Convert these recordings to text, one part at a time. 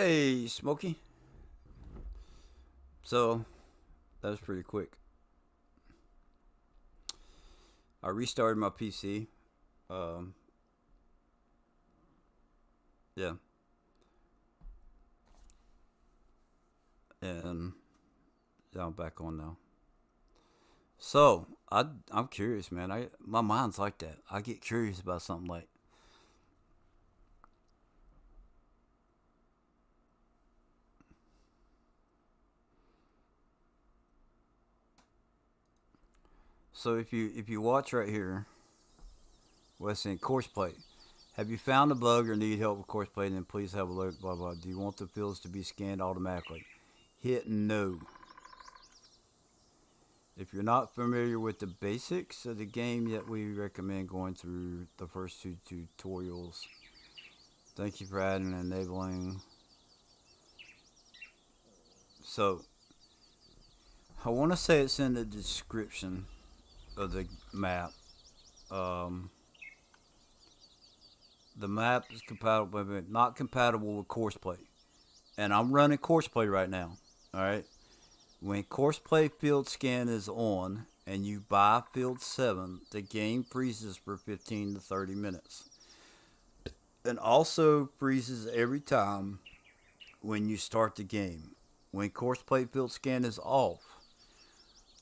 Hey, Smokey. So, that was pretty quick. I restarted my PC. Um, yeah, and yeah, I'm back on now. So, I'm curious, man. My mind's like that. I get curious about something like. So if you watch right here, what's in course play? Have you found a bug or need help with course play? Then please have a look. Blah blah. Do you want the fields to be scanned automatically? Hit no. If you're not familiar with the basics of the game yet, we recommend going through the first two tutorials. Thank you for adding and enabling. So, I want to say it's in the description of the map. Um, the map is compatible, but not compatible with course play. And I'm running course play right now. All right. When course play field scan is on and you buy field 7, the game freezes for 15 to 30 minutes. And also freezes every time when you start the game. When course play field scan is off,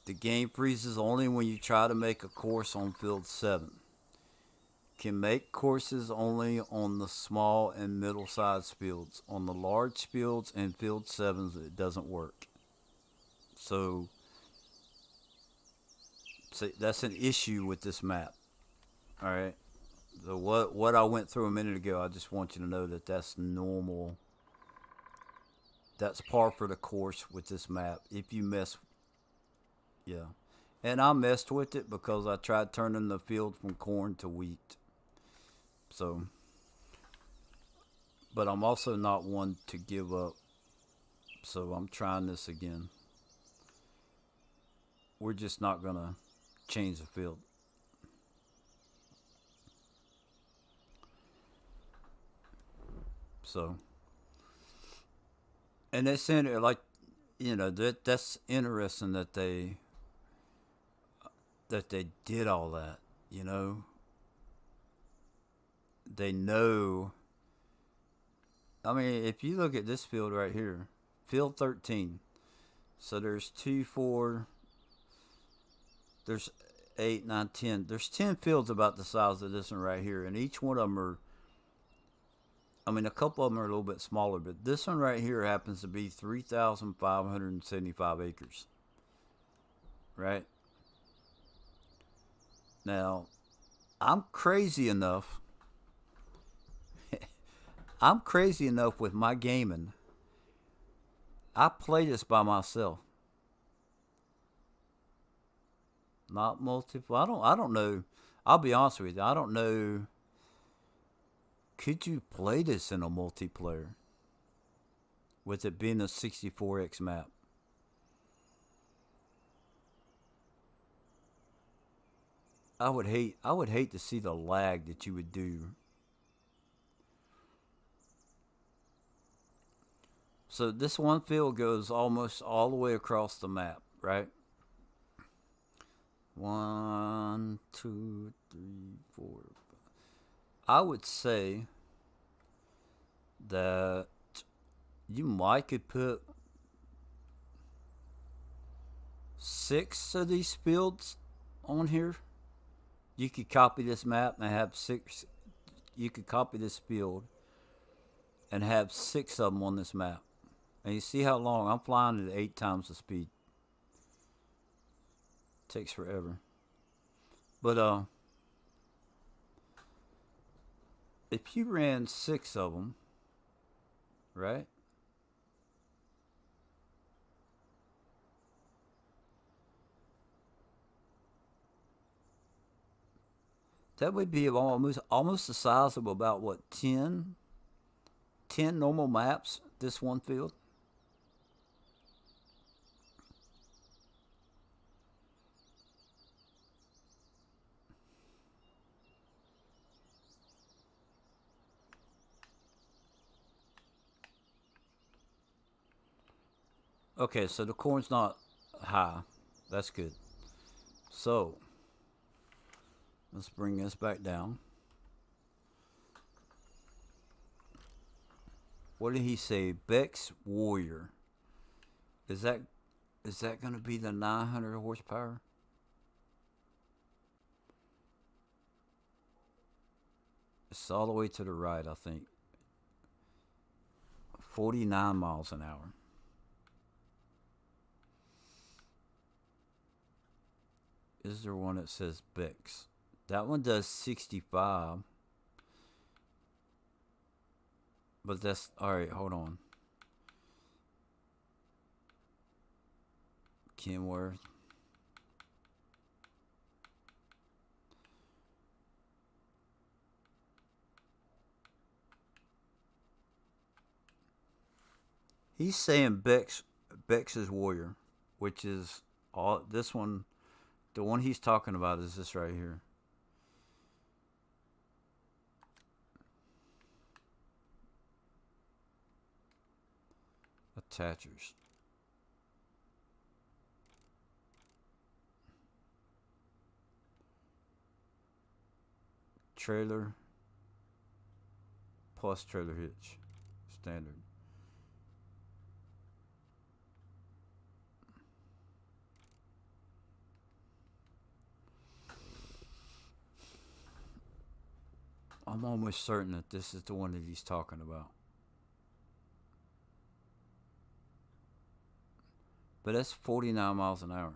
the game freezes only when you try to make a course on field 7. Can make courses only on the small and middle sized fields. On the large fields and field 7s, it doesn't work. So, that's an issue with this map. All right. So what I went through a minute ago, I just want you to know that that's normal. That's par for the course with this map. If you mess, yeah, and I messed with it because I tried turning the field from corn to wheat. So, but I'm also not one to give up. So I'm trying this again. We're just not gonna change the field. So, and it's in like, that's interesting that they did all that. You know, they know. I mean, if you look at this field right here, field 13. So there's two, four, there's eight, nine, 10. There's 10 fields about the size of this one right here, and each one of them are. I mean, a couple of them are a little bit smaller, but this one right here happens to be 3,575 acres. Right now, I'm crazy enough. I'm crazy enough with my gaming. I play this by myself, not multiple. I don't know. I'll be honest with you. I don't know. Could you play this in a multiplayer with it being a 64x map? I would hate to see the lag that you would do. So this one field goes almost all the way across the map, right? One, two, three, four. I would say that you might could put 6 of these fields on here. You could copy this map and have 6. You could copy this field and have 6 of them on this map. And you see how long I'm flying at 8 times the speed. Takes forever. But if you ran 6 of them, right? That would be almost the size of about what 10 normal maps. This one field. Okay, so the corn's not high. That's good. So let's bring this back down. What did he say? Beck's Warrior. Is that going to be the 900 horsepower? It's all the way to the right, I think. 49 miles an hour. Is there one that says Beck's? That one does 65. But that's alright, hold on. Kenworth. He's saying Bex's Warrior, which is all this one. The one he's talking about is this right here. Attachers. Trailer plus trailer hitch. Standard. I'm almost certain that this is the one that he's talking about. But that's 49 miles an hour.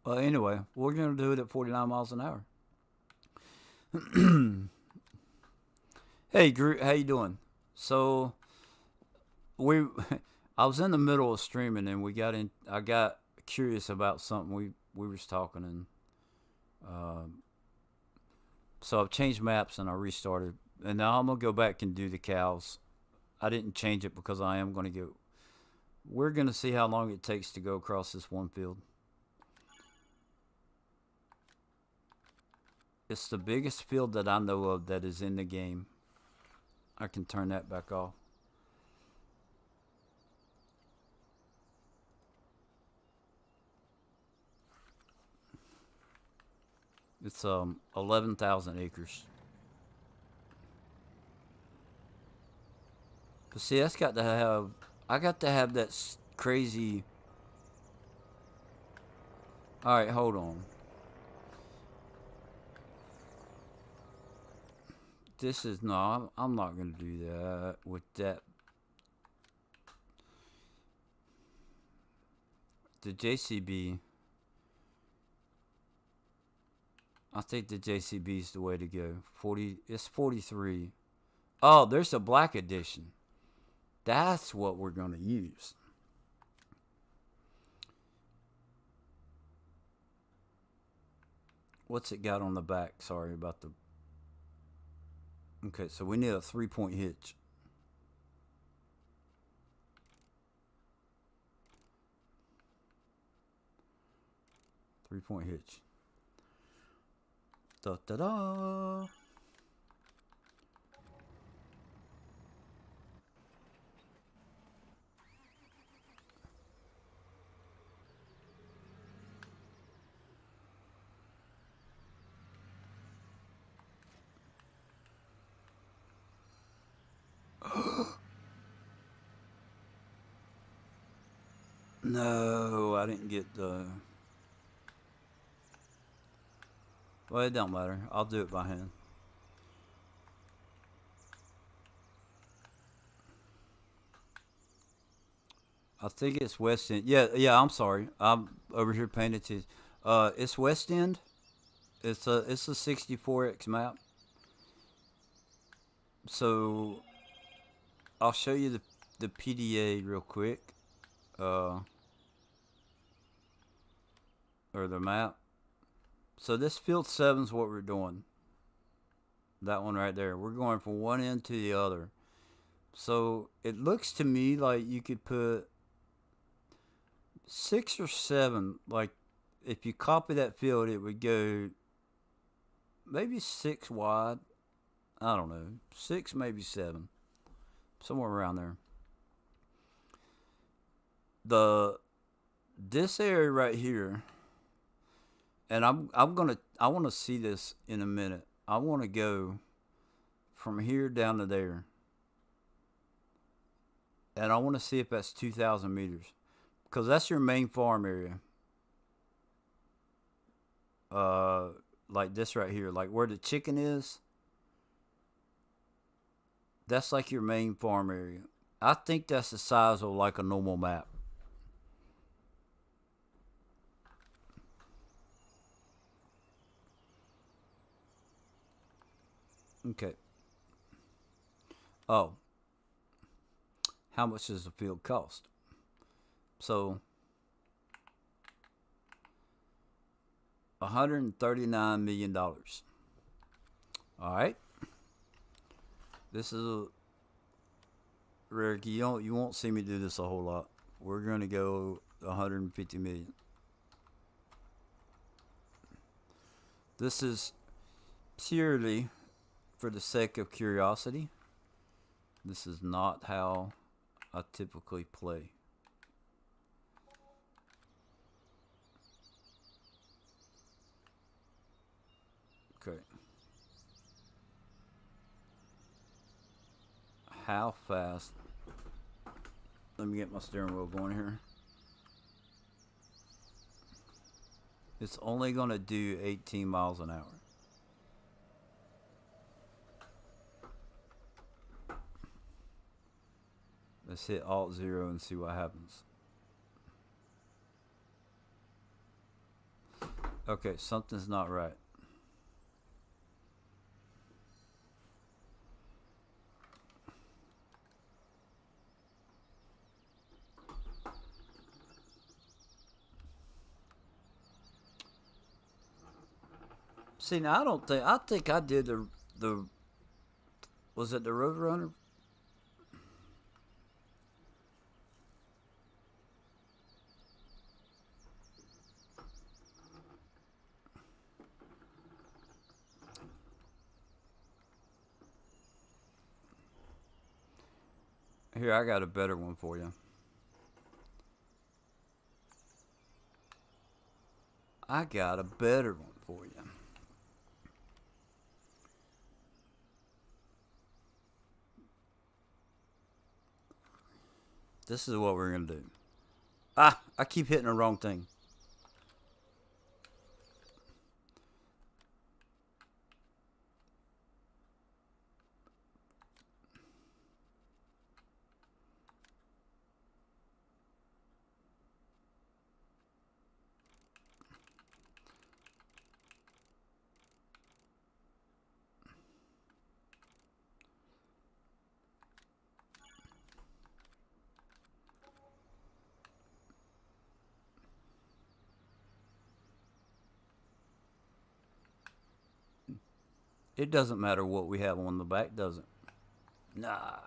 Well, anyway, we're going to do it at 49 miles an hour. Hey, Groot, how you doing? So we, I was in the middle of streaming and we got in. I got curious about something we was talking and so I've changed maps and I restarted and now I'm gonna go back and do the cows. I didn't change it because I am gonna go. We're gonna see how long it takes to go across this one field. It's the biggest field that I know of that is in the game. I can turn that back off. It's 11,000 acres. But see, that's got to have. I got to have that crazy. All right, hold on. This is no. I'm not gonna do that with that. The JCB. I think the JCB is the way to go. 40. It's 43. Oh, there's a black edition. That's what we're gonna use. What's it got on the back? Sorry about the. Okay, so we need a 3-point hitch. Three-point hitch. Da da da. No, I didn't get the. Well, it don't matter. I'll do it by hand. I think it's West End. Yeah, yeah. I'm sorry. I'm over here paying attention. It's West End. It's a 64x map. So I'll show you the PDA real quick. Uh, or the map. So this field 7 is what we're doing. That one right there. We're going from one end to the other. So it looks to me like you could put 6 or 7. Like if you copy that field, it would go maybe 6 wide. I don't know, 6, maybe 7, somewhere around there. The This area right here, and I want to see this in a minute. I want to go from here down to there, and I want to see if that's 2,000 meters, because that's your main farm area. Uh, like this right here, like where the chicken is. That's like your main farm area. I think that's the size of like a normal map. Okay. Oh, how much does the field cost? So, $139 million. All right. This is a Rick. You won't see me do this a whole lot. We're gonna go 150 million. This is purely for the sake of curiosity. This is not how I typically play. Okay. How fast? Let me get my steering wheel going here. It's only going to do 18 miles an hour. Let's hit Alt 0 and see what happens. Okay, something's not right. See, now I think I did the was it the Roadrunner? Here, I got a better one for you. I got a better one for you. This is what we're gonna do. Ah, I keep hitting the wrong thing. It doesn't matter what we have on the back, does it? Nah.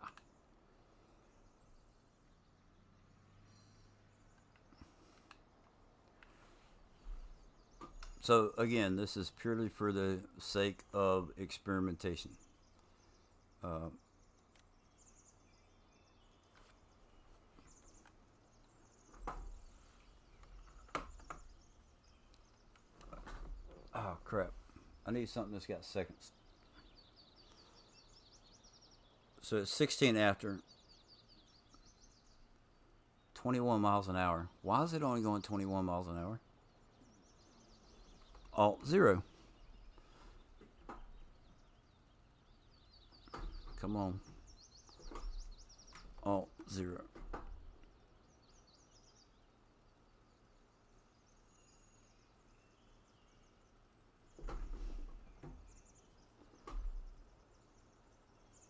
So again, this is purely for the sake of experimentation. Uh, oh crap! I need something that's got seconds. So it's 16 after 21 miles an hour. Why is it only going 21 miles an hour? Alt 0. Come on. Alt 0.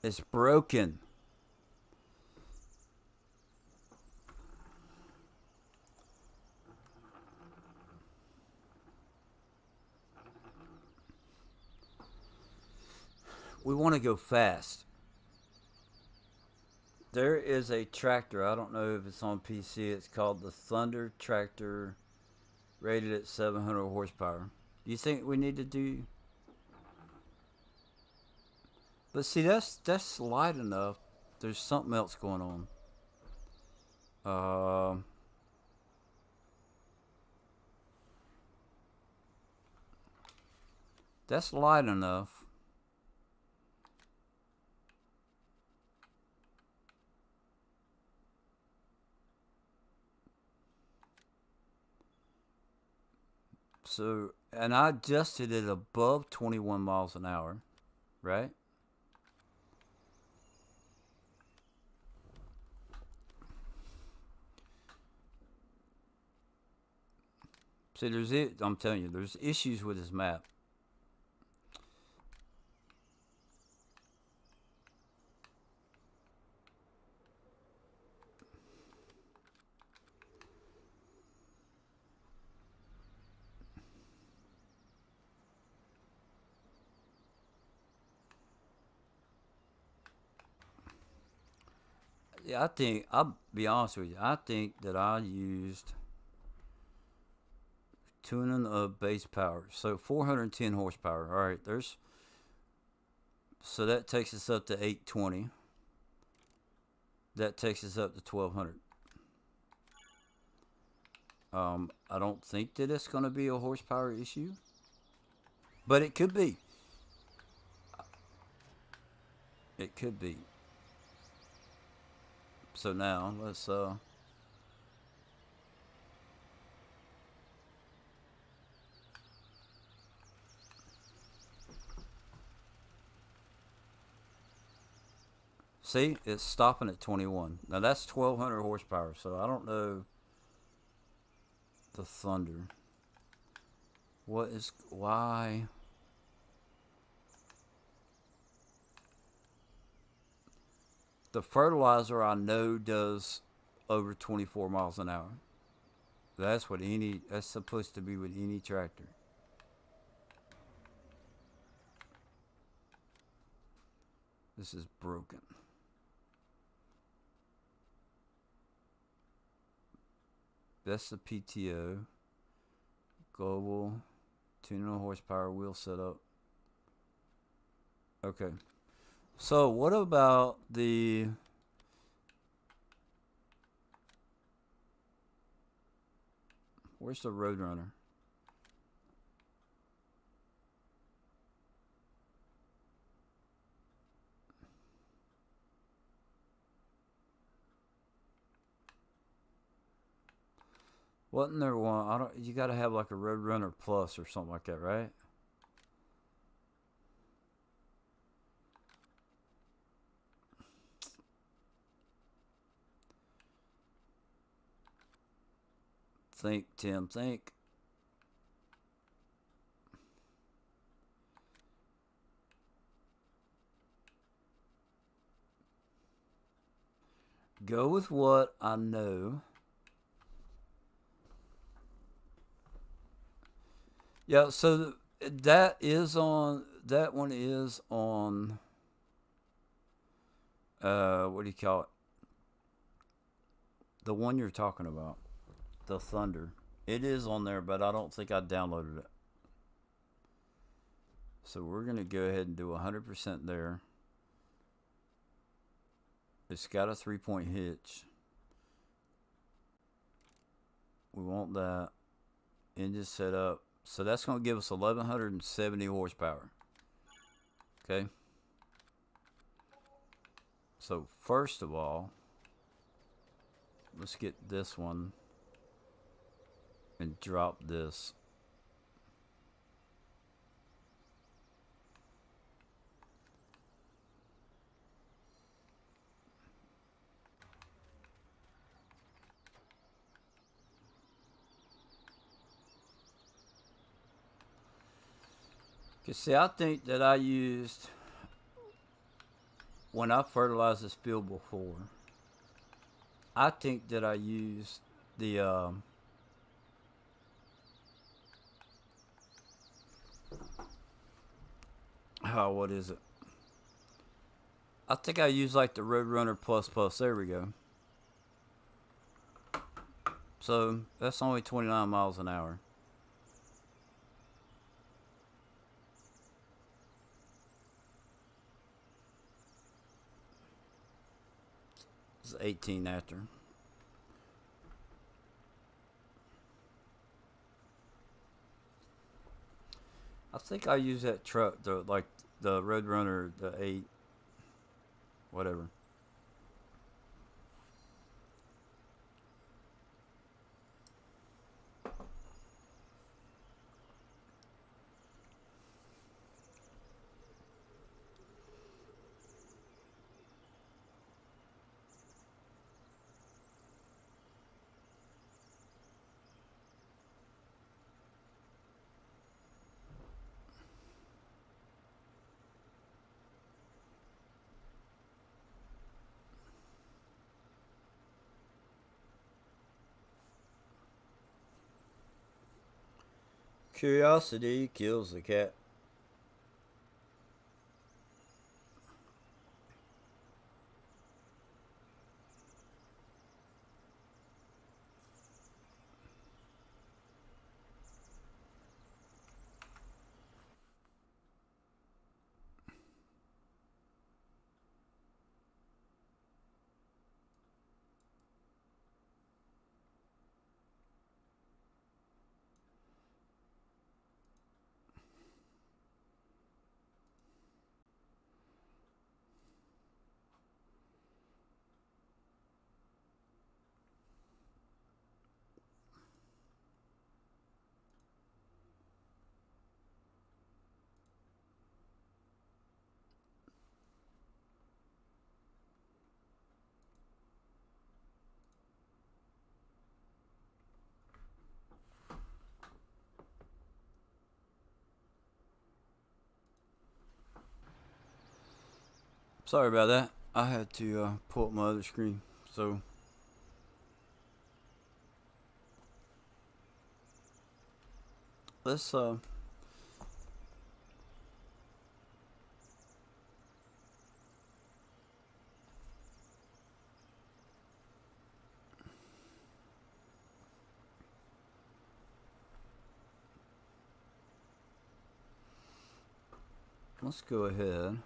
It's broken. we want to go fast. There is a tractor. I don't know if it's on PC. It's called the Thunder Tractor, rated at 700 horsepower. Do you think we need to do? But see, that's light enough. There's something else going on. That's light enough. So, and I adjusted it above 21 miles an hour, right? See, I'm telling you, there's issues with this map. Yeah, I'll be honest with you. I think that I used tuning of base power. So 410 horsepower. All right, so that takes us up to 820. That takes us up to 1200. I don't think that it's going to be a horsepower issue, but it could be. It could be. So now let's see, it's stopping at 21. Now that's 1200 horsepower. So I don't know the Thunder. Why? The fertilizer I know does over 24 miles an hour. That's supposed to be with any tractor. This is broken. That's the PTO. Global. Tuning horsepower wheel setup. Okay. So what about where's the Roadrunner? Wasn't there one? You got to have like a Roadrunner Plus or something like that, right? Think, Tim, think. Go with what I know. Yeah, so that one is on what do you call it? The one you're talking about. The Thunder. It is on there, but I don't think I downloaded it. So we're going to go ahead and do 100% there. It's got a 3-point hitch. We want that. Engine setup. So that's going to give us 1170 horsepower. Okay. So first of all, let's get this one and drop this. Cause see, I think that I used, when I fertilized this field before, I think that I used the what is it? I think I use like the Roadrunner Plus Plus. There we go. So that's only 29 miles an hour. It's 18 after. I think I use that truck, the Roadrunner, the 8, whatever. Curiosity kills the cat. Sorry about that. I had to pull up my other screen. So let's go ahead.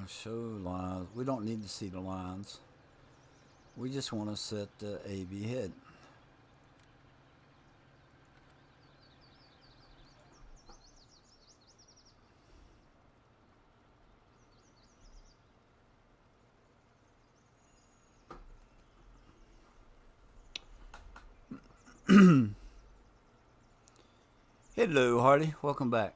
Show lines. We don't need to see the lines. We just want to set the AB head. Hello, Hardy. Welcome back.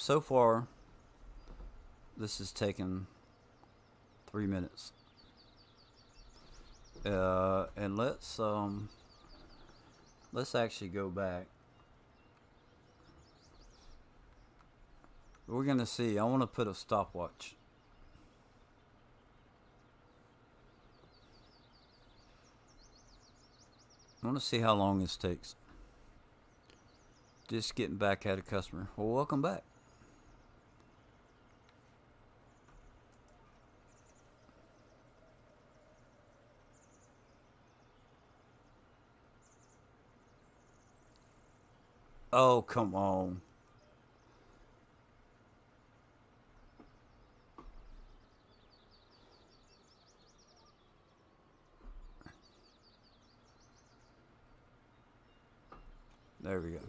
So far, this has taken 3 minutes. And let's actually go back. We're gonna see. I want to put a stopwatch. I want to see how long this takes. Just getting back at a customer. Well, welcome back. Oh, come on. There we go.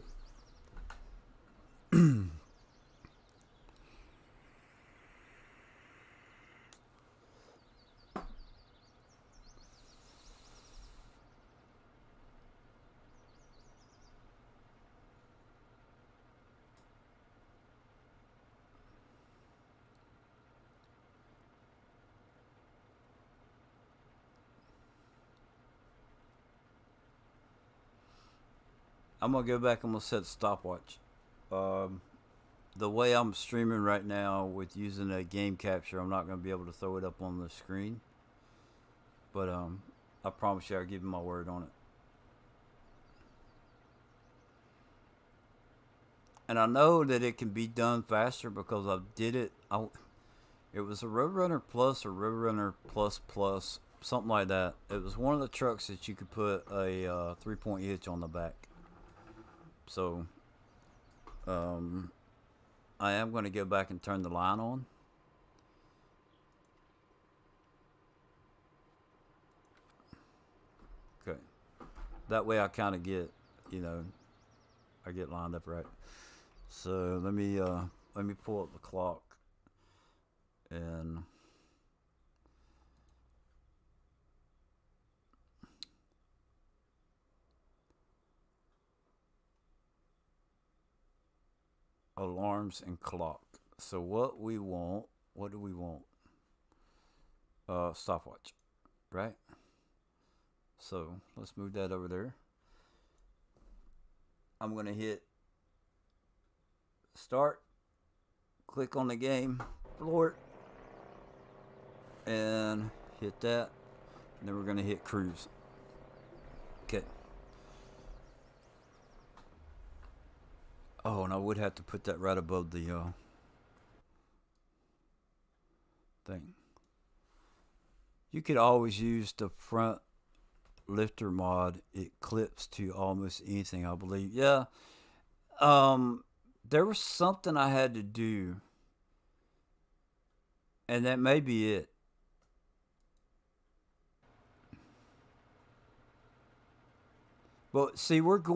I'm gonna go back. I'm gonna set stopwatch. Um, the way I'm streaming right now with using a game capture, I'm not gonna be able to throw it up on the screen. But I promise you, I'll give you my word on it. And I know that it can be done faster because I did it. It was a Roadrunner Plus or Roadrunner Plus Plus, something like that. It was one of the trucks that you could put a 3-point hitch on the back. So, I am going to go back and turn the line on. Okay. That way I kind of get, you know, I get lined up right. So let me pull up the clock and alarms and clock. So what do we want? Stopwatch, right? So let's move that over there. I'm gonna hit start, click on the game, floor it, and hit that. And then we're gonna hit cruise. Okay. Oh, and I would have to put that right above the thing. You could always use the front lifter mod. It clips to almost anything, I believe. Yeah. There was something I had to do, and that may be it. But see, well,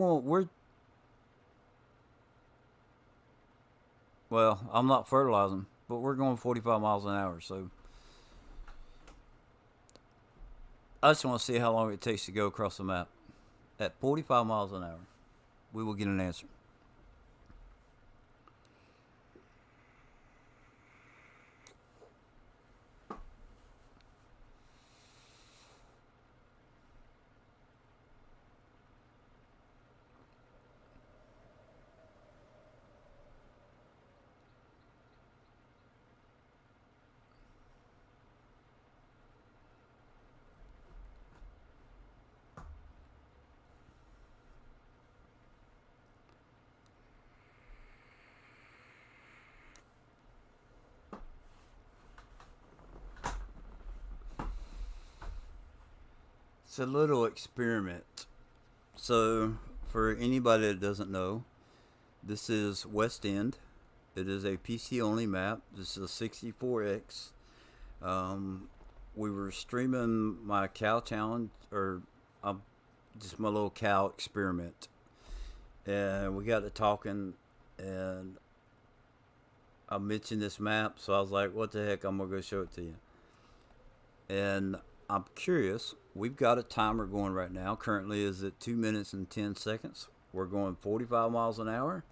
I'm not fertilizing, but we're going 45 miles an hour, so I just want to see how long it takes to go across the map. At 45 miles an hour, we will get an answer. It's a little experiment. So, for anybody that doesn't know, this is West End. It is a PC only map. This is a 64X. Um, we were streaming my cow challenge, or just my little cow experiment. And we got to talking, and I mentioned this map, so I was like, what the heck, I'm going to go show it to you. And I'm curious, we've got a timer going right now. Currently is at 2 minutes and 10 seconds. We're going 45 miles an hour,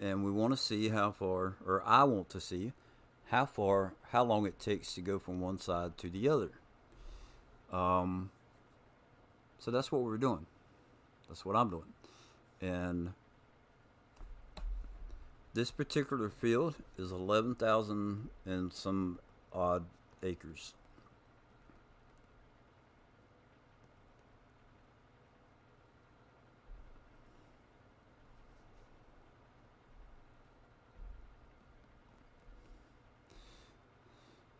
and we want to see how far, or I want to see how long it takes to go from one side to the other. Um, so that's what we're doing. That's what I'm doing. And this particular field is 11,000 and some odd acres.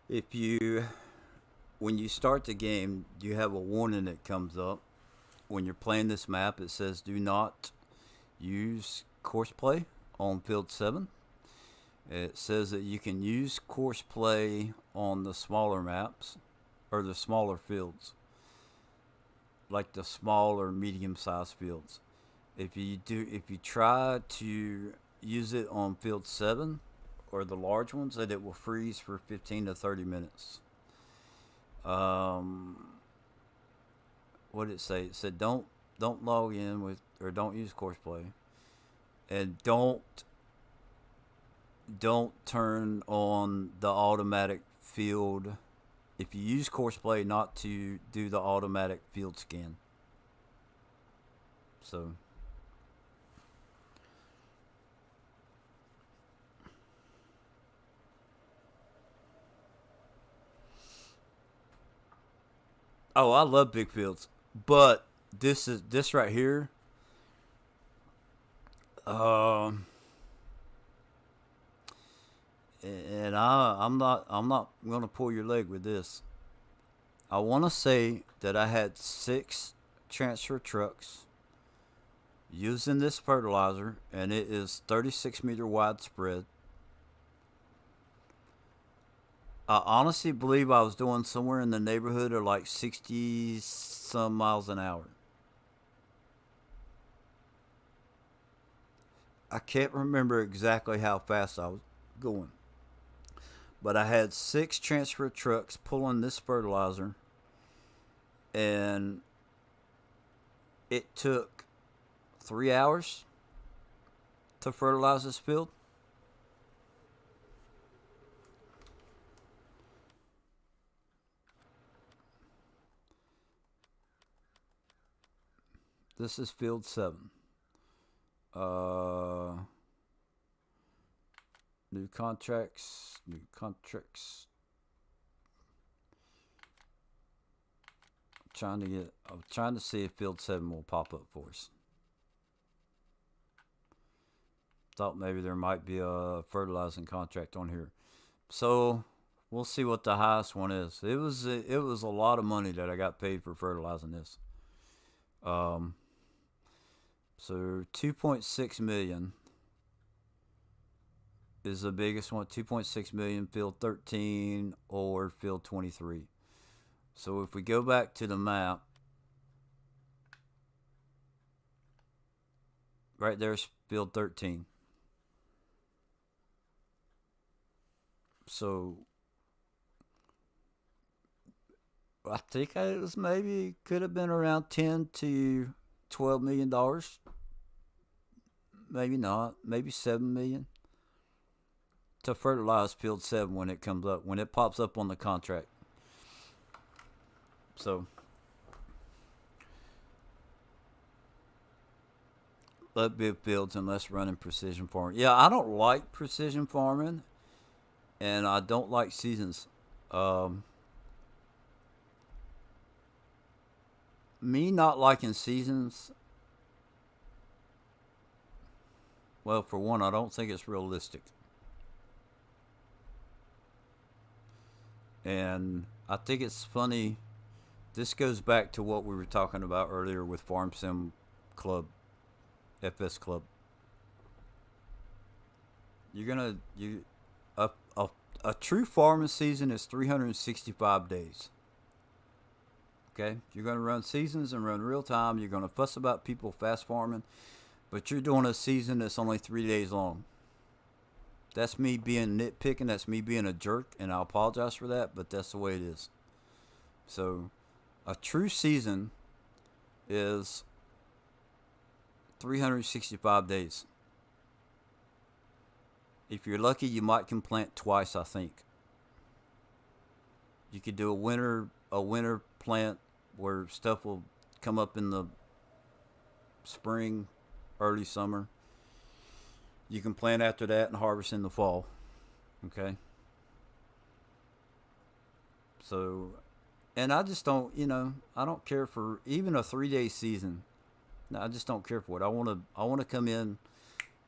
If you, when you start the game, you have a warning that comes up. When you're playing this map, it says do not use course play on field 7. It says that you can use course play on the smaller maps or the smaller fields, like the small or medium sized fields. If you try to use it on field 7 or the large ones, that it will freeze for 15 to 30 minutes. Um, what did it say? It said don't log in with, or don't use course play, and don't turn on the automatic field. If you use course play, not to do the automatic field scan. So Oh, I love big fields, but this right here. Um, and I'm not gonna pull your leg with this. I want to say that I had 6 transfer trucks using this fertilizer, and it is 36-meter widespread. I honestly believe I was doing somewhere in the neighborhood of like 60 some miles an hour. I can't remember exactly how fast I was going, but I had 6 transfer trucks pulling this fertilizer, and it took 3 hours to fertilize this field. This is field 7. Uh, new contracts, new contracts. I'm trying to see if field 7 will pop up for us. Thought maybe there might be a fertilizing contract on here. So we'll see what the highest one is. It was a lot of money that I got paid for fertilizing this. Um, so 2.6 million is the biggest one. 2.6 million field 13 or field 23. So if we go back to the map, right there's field 13. So I think it was maybe could have been around 10 to $12 million. Maybe not. Maybe 7 million to fertilize field 7 when it comes up, when it pops up on the contract. So let big fields and less running precision farming. Yeah, I don't like precision farming, and I don't like seasons. Um, me not liking seasons. Well, for one, I don't think it's realistic, and I think it's funny. This goes back to what we were talking about earlier with Farm Sim Club, FS Club. You're gonna you a a, a true farming season is 365 days. Okay, you're gonna run seasons and run real time. You're gonna fuss about people fast farming, but you're doing a season that's only 3 days long. That's me being nitpicking. That's me being a jerk, and I apologize for that. But that's the way it is. So, a true season is 365 days. If you're lucky, you might can plant twice. I think you could do a winter plant where stuff will come up in the spring, early summer. You can plant after that and harvest in the fall. Okay, so and I just don't, I don't care for even a 3 day season. No, I just don't care for it. I want to come in,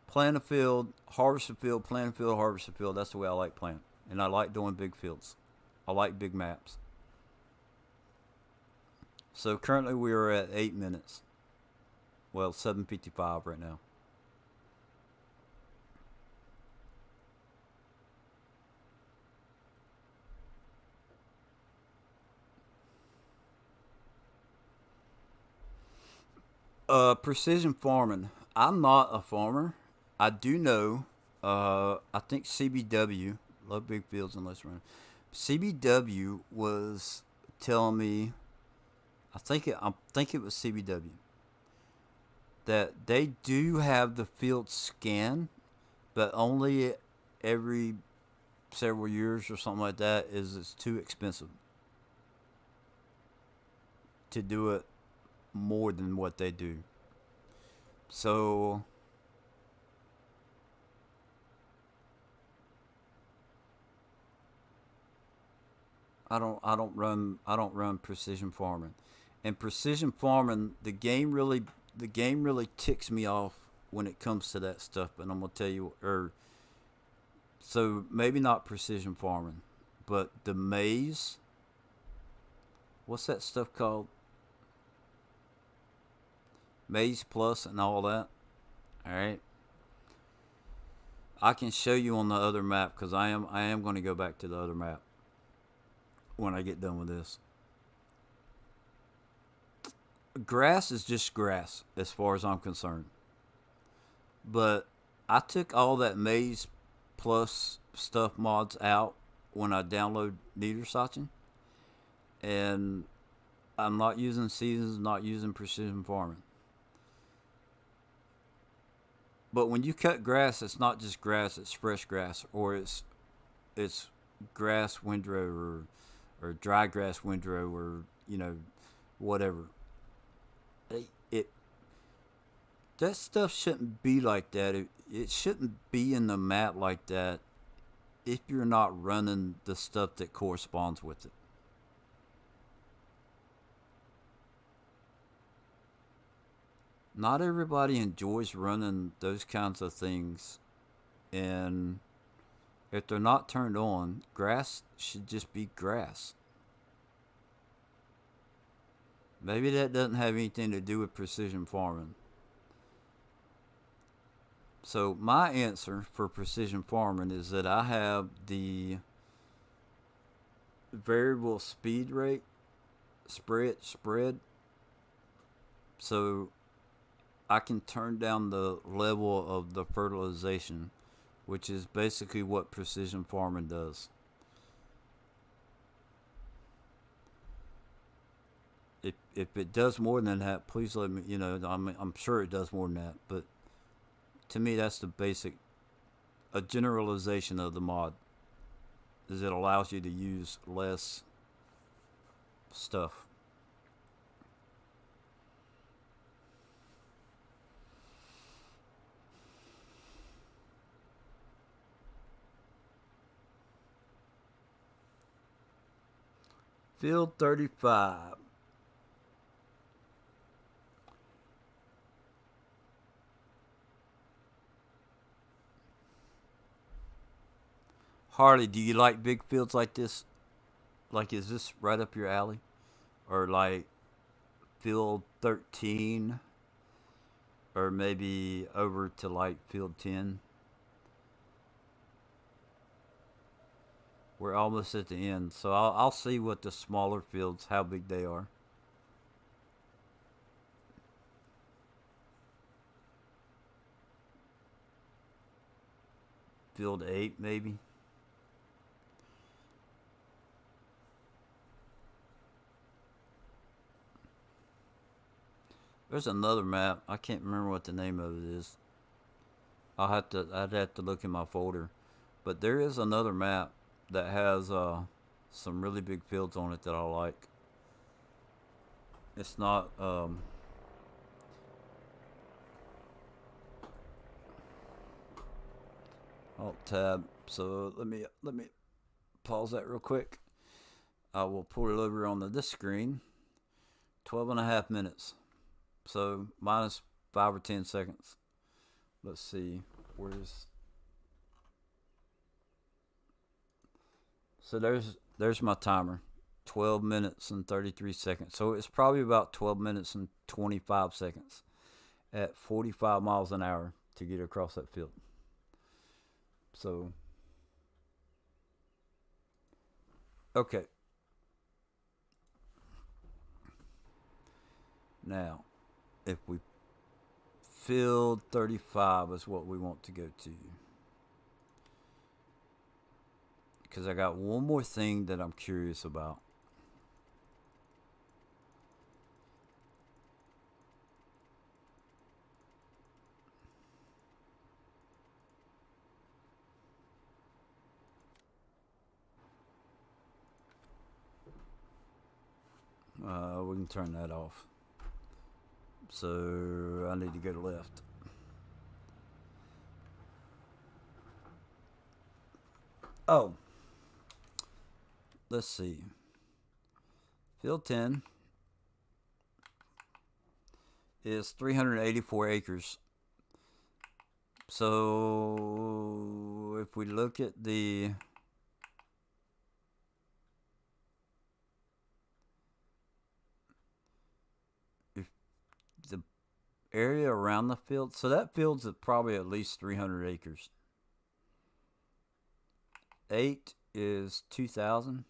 plant a field, harvest a field, plant a field, harvest a field. That's the way I like planting, and I like doing big fields. I like big maps. So currently we are at 8 minutes. Well, 7:55 right now. Precision farming. I'm not a farmer. I do know. I think CBW, love big fields and less run. CBW was telling me. I think it was CBW that they do have the field scan, but only every several years or something like that. Is it's too expensive to do it more than what they do. So I don't run precision farming. And precision farming, the game really ticks me off when it comes to that stuff. And I'm gonna tell you, so maybe not precision farming, but the maze. What's that stuff called? Maze Plus and all that. All right. I can show you on the other map because I am going to go back to the other map when I get done with this. Grass is just grass as far as I'm concerned. But I took all that Maze Plus stuff mods out when I download Niedersachsen, and I'm not using seasons, not using precision farming. But when you cut grass, it's not just grass; it's fresh grass, or it's grass windrow, or dry grass windrow, or whatever. It that stuff shouldn't be like that. It shouldn't be in the mat like that if you're not running the stuff that corresponds with it. Not everybody enjoys running those kinds of things, and if they're not turned on, grass should just be grass. Maybe that doesn't have anything to do with precision farming. So my answer for precision farming is that I have the variable speed rate spread, so I can turn down the level of the fertilization, which is basically what precision farming does. If it does more than that, please let me. I'm sure it does more than that, but to me, that's the basic, a generalization of the mod. Is it allows you to use less stuff. Field 35. Harley, do you like big fields like this? Like, is this right up your alley? Or like field 13? Or maybe over to like field 10? We're almost at the end, so I'll see what the smaller fields, how big they are. Field 8, maybe? There's another map. I can't remember what the name of it is. I'd have to look in my folder. But there is another map that has some really big fields on it that I like. It's not alt tab. So let me pause that real quick. I will pull it over on this screen. 12 and a half minutes. So minus 5 or 10 seconds. Let's see. Where's So there's my timer. 12 minutes and 33 seconds. So it's probably about 12 minutes and 25 seconds at 45 miles an hour to get across that field. So, okay. Now, if we field 35 is what we want to go to. Because I got one more thing that I'm curious about. We can turn that off. So I need to go to left. Oh, let's see. Field 10 is 384 acres. So if we look at the area around the field, so that field's at probably at least 300 acres. 8 is 2,000.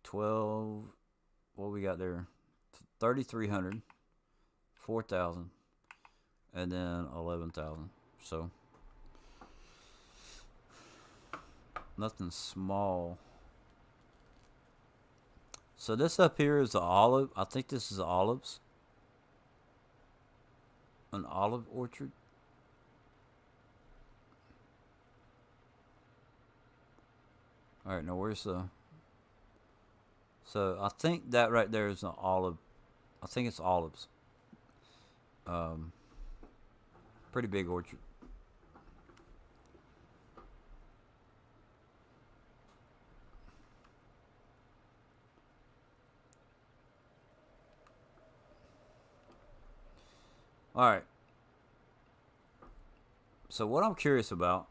12, what we got there? 3,300, 4,000, and then 11,000. So nothing small. So this up here is the olive. I think this is olives. An olive orchard. All right, now where's the? So I think that right there is an olive. I think it's olives. Pretty big orchard. All right. So what I'm curious about,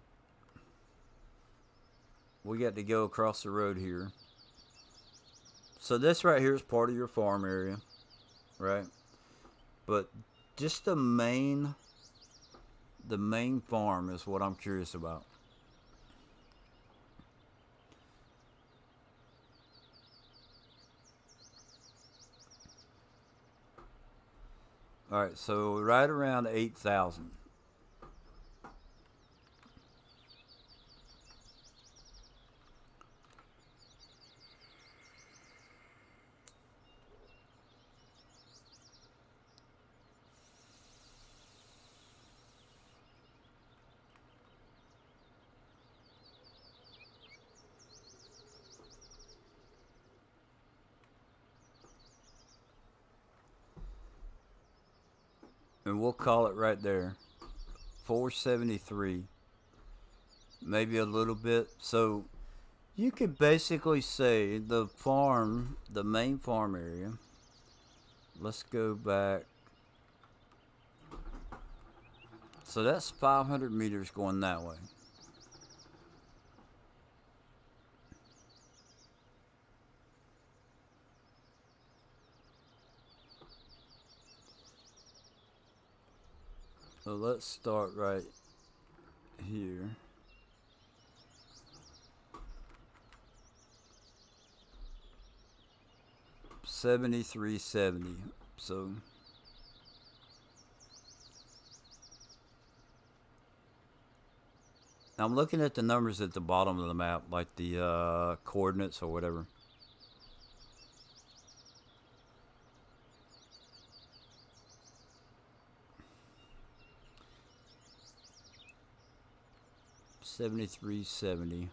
we got to go across the road here. So this right here is part of your farm area, right? But just the main farm is what I'm curious about. All right, so right around 8,000. And we'll call it right there 473, maybe a little bit. So you could basically say the farm, the main farm area, let's go back. So that's 500 meters going that way. So let's start right here. $73.70. So I'm looking at the numbers at the bottom of the map, like the coordinates or whatever. $73.70.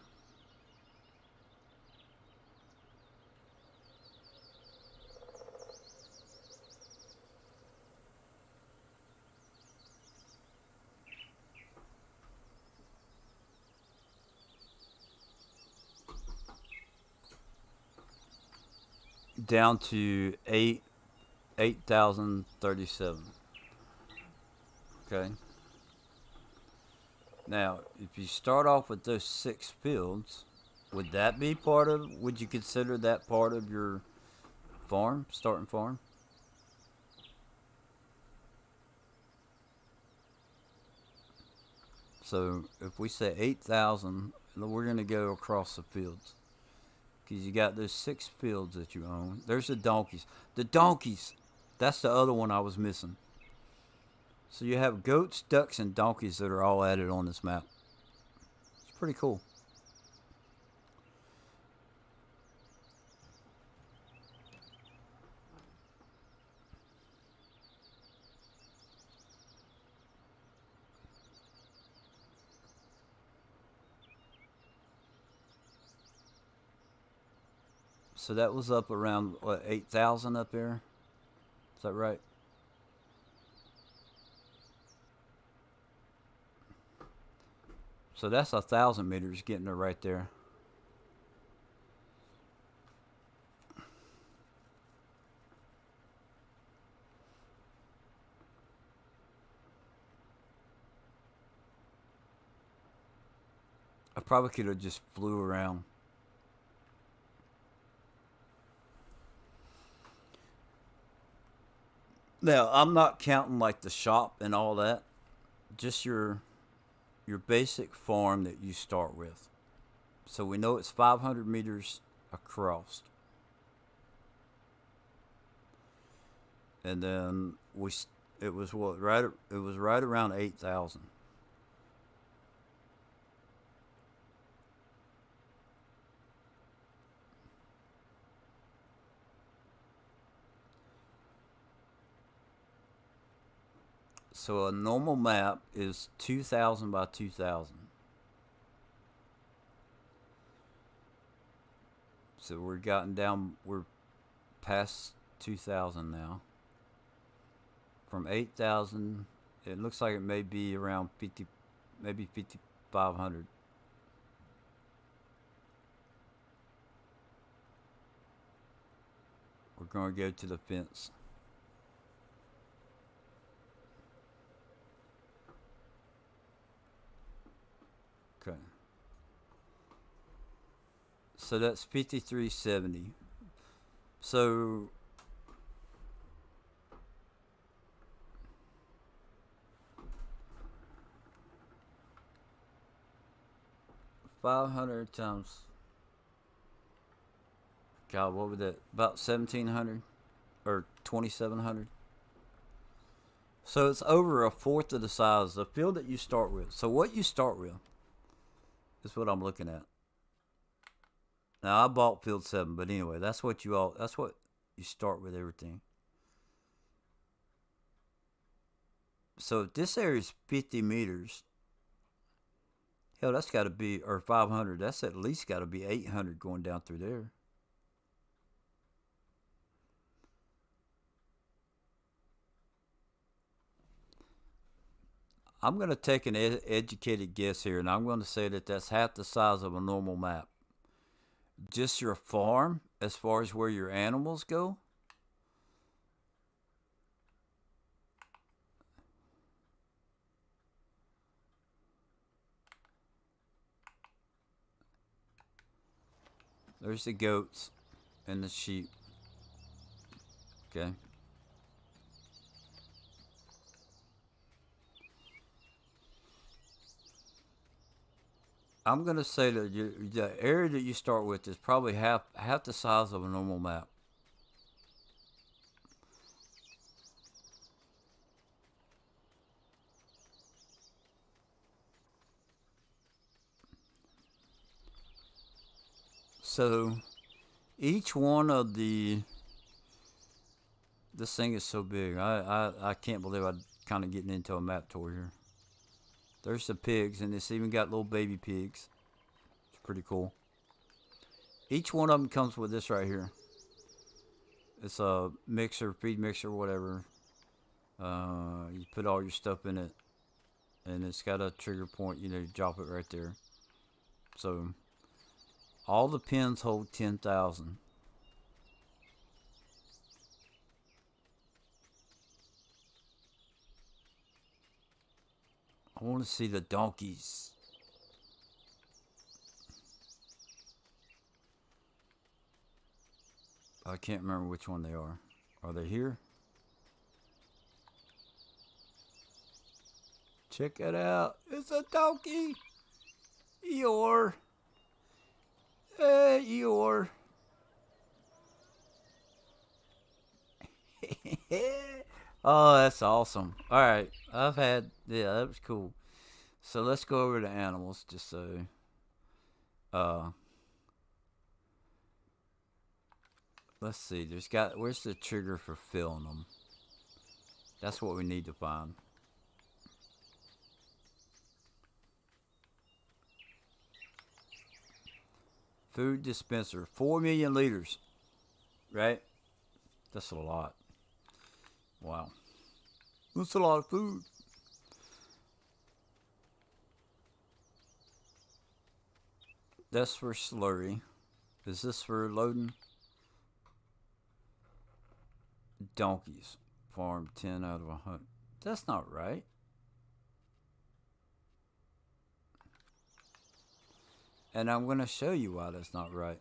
Down to 8,037. Okay. Now, if you start off with those 6 fields, would that be part of? Would you consider that part of your farm, starting farm? So if we say 8,000, we're gonna go across the fields. Because you got those 6 fields that you own. There's the donkeys. The donkeys! That's the other one I was missing. So you have goats, ducks, and donkeys that are all added on this map. It's pretty cool. So that was up around, what, 8,000 up there? Is that right? So that's 1,000 meters getting it right there. I probably could have just flew around. Now, I'm not counting like the shop and all that. Just your basic farm that you start with. So we know it's 500 meters across, and then it was what right it was right around 8,000. So a normal map is 2,000 by 2,000. So we're past 2,000 now. From 8,000, it looks like it may be around 50, maybe 5,500. We're going to go to the fence. Okay. So that's 5370. So 500 times. God, what would that? About 1,700 or 2,700. So it's over a fourth of the size of the field that you start with. So what you start with is what I'm looking at. Now I bought field 7, but anyway, that's what you start with everything. So if this area is 50 meters, hell, that's got to be, or 500, that's at least got to be 800 going down through there. I'm going to take an educated guess here, and I'm going to say that that's half the size of a normal map. Just your farm, as far as where your animals go. There's the goats and the sheep. Okay. I'm gonna say that the area that you start with is probably half the size of a normal map. So each one of the this thing is so big. I can't believe I'm kind of getting into a map tour here. There's the pigs, and it's even got little baby pigs. It's pretty cool. Each one of them comes with this right here. It's a mixer, feed mixer, whatever. You put all your stuff in it, and it's got a trigger point. You drop it right there. So all the pins hold 10,000. I want to see the donkeys. I can't remember which one they are. Are they here? Check it out. It's a donkey. Eeyore. Hey, Eeyore. Oh, that's awesome. All right. Yeah, that was cool. So let's go over to animals just so. Uh, let's see. Where's the trigger for filling them? That's what we need to find. Food dispenser, 4 million liters, right? That's a lot. Wow. That's a lot of food. That's for slurry. Is this for loading? Donkeys. Farm 10 out of 100. That's not right. And I'm going to show you why that's not right.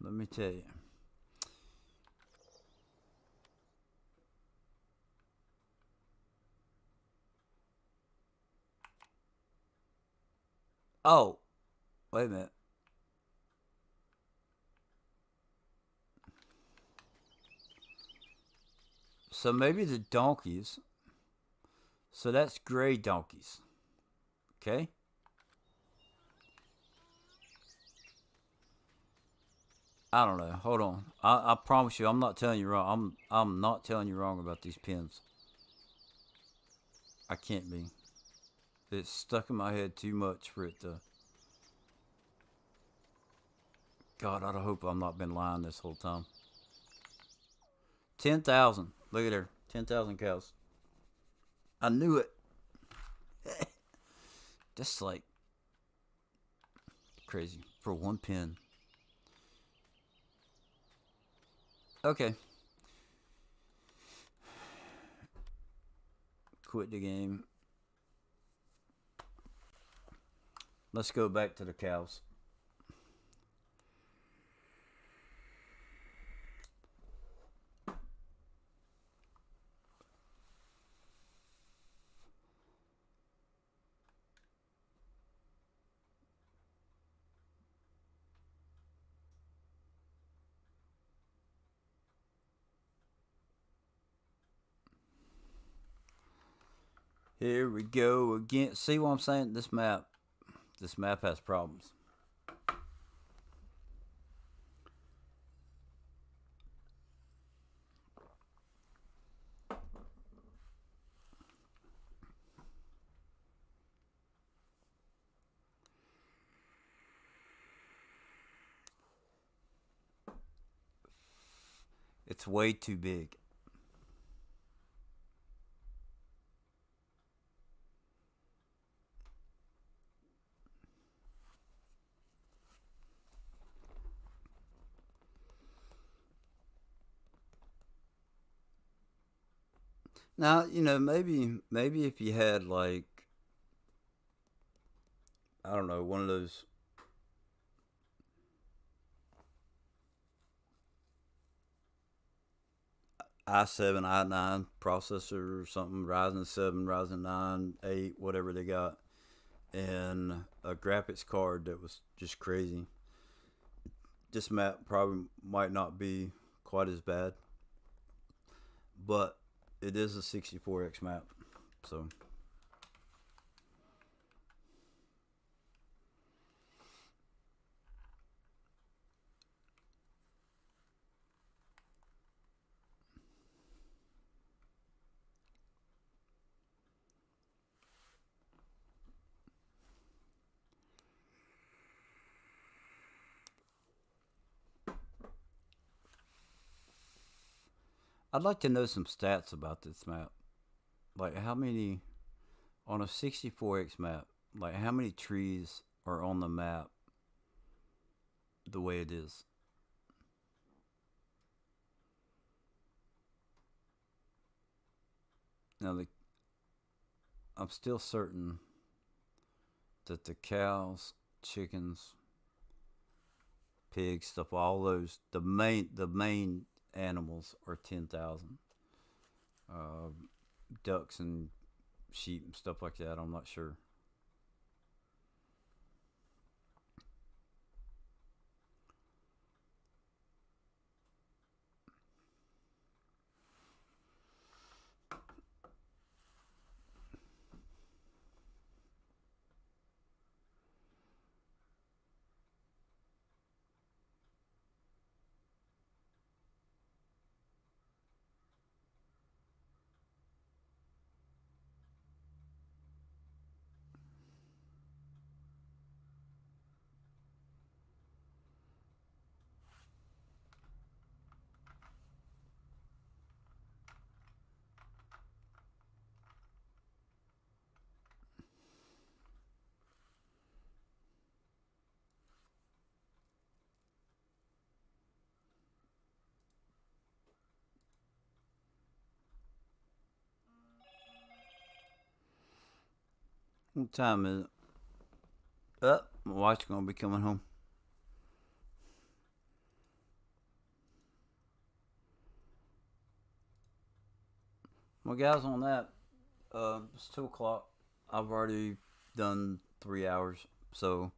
Let me tell you. Oh, wait a minute. So maybe the donkeys. So that's gray donkeys. Okay? I don't know. Hold on. I promise you, I'm not telling you wrong. I'm not telling you wrong about these pins. I can't be. It's stuck in my head too much for it to. God, I hope I've not been lying this whole time. 10,000. Look at her. 10,000 cows. I knew it. Just like crazy for one pin. Okay. Quit the game. Let's go back to the cows. Here we go again. See what I'm saying? This map has problems. It's way too big. Now, maybe if you had like, I don't know, one of those i7, i9 processor or something, Ryzen 7, Ryzen 9, 8, whatever they got, and a graphics card that was just crazy. This map probably might not be quite as bad, but it is a 64X map, so. I'd like to know some stats about this map. Like how many on a 64X map, like how many trees are on the map the way it is. Now I'm still certain that the cows, chickens, pigs, stuff, all those the main animals are 10,000. Uh, Ducks and sheep and stuff like that. I'm not sure. What time is it? My wife's gonna be coming home. Well, guys, on that, it's 2 o'clock. I've already done 3 hours, so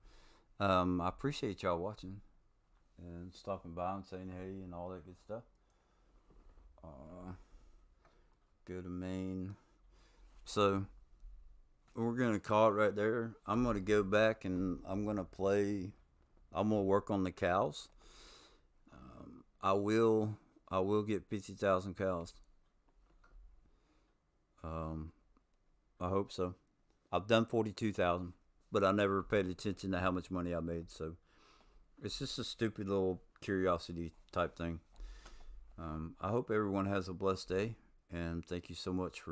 I appreciate y'all watching and stopping by and saying hey and all that good stuff. Go to main. So we're gonna call it right there. I'm gonna go back and I'm gonna play. I'm gonna work on the cows. I will. I will get 50,000 cows. I hope so. I've done 42,000, but I never paid attention to how much money I made. So it's just a stupid little curiosity type thing. I hope everyone has a blessed day, and thank you so much for